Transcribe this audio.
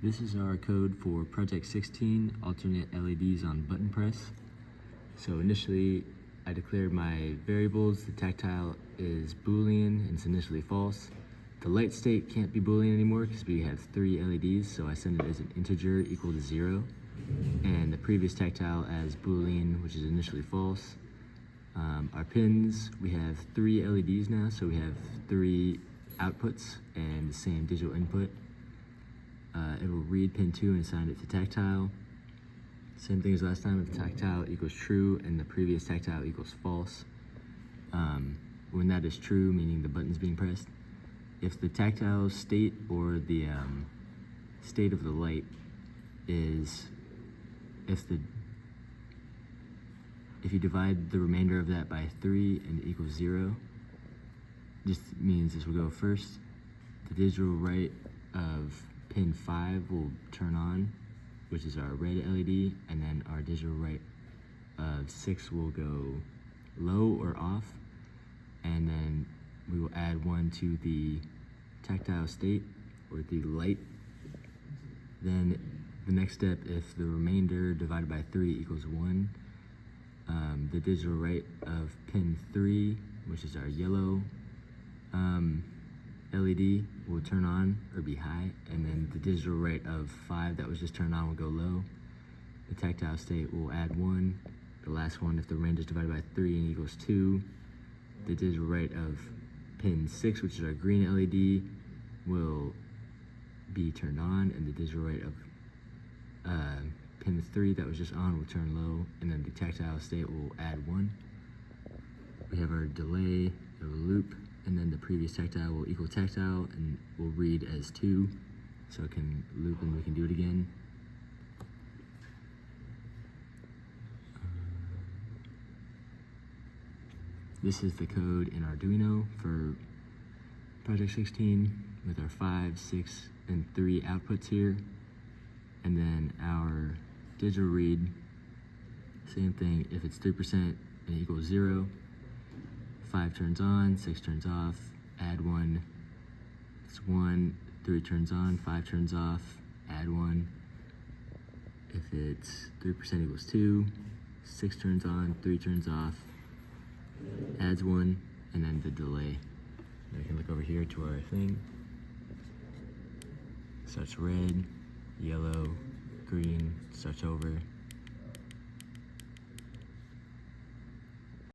This is our code for Project 16 alternate LEDs on button press. So initially I declared my variables. The tactile is Boolean and it's initially false. The light state can't be Boolean anymore because we have 3 LEDs, so I send it as an integer equal to 0. And the previous tactile as Boolean, which is initially false. Our pins, we have 3 LEDs now, so we have 3 outputs and the same digital input. It will read pin 2 and assign it to tactile. Same thing as last time, if the tactile equals true and the previous tactile equals false. When that is true, meaning the button's being pressed. If the tactile state or the state of the light is, if you divide the remainder of that by 3 and it equals 0, just means this will go first. The digital right of pin 5 will turn on, which is our red LED, and then our digital right of 6 will go low or off, and then we will add 1 to the tactile state or the light. Then the next step, if the remainder divided by 3 equals 1, the digital right of pin 3, which is our yellow LED, will turn on or be high, and then the digital right of 5 that was just turned on will go low. The tactile state will add 1. The last one, if the remainder is divided by 3 and equals 2, the digital right of pin 6, which is our green LED, will be turned on, and the digital right of pin 3 that was just on will turn low, and then the tactile state will add 1. We have our delay, it will loop, and then the previous tactile will equal tactile and will read as 2, so it can loop and we can do it again. This is the code in Arduino for Project 16 with our 5, 6, and 3 outputs here. And then our digital read, same thing, if it's 3% and it equals 0, 5 turns on, 6 turns off, add 1, it's 1, 3 turns on, 5 turns off, add 1. If it's 3% equals 2, 6 turns on, 3 turns off, adds 1, and then the delay. Now we can look over here to our thing. Starts red, yellow, green, starts over,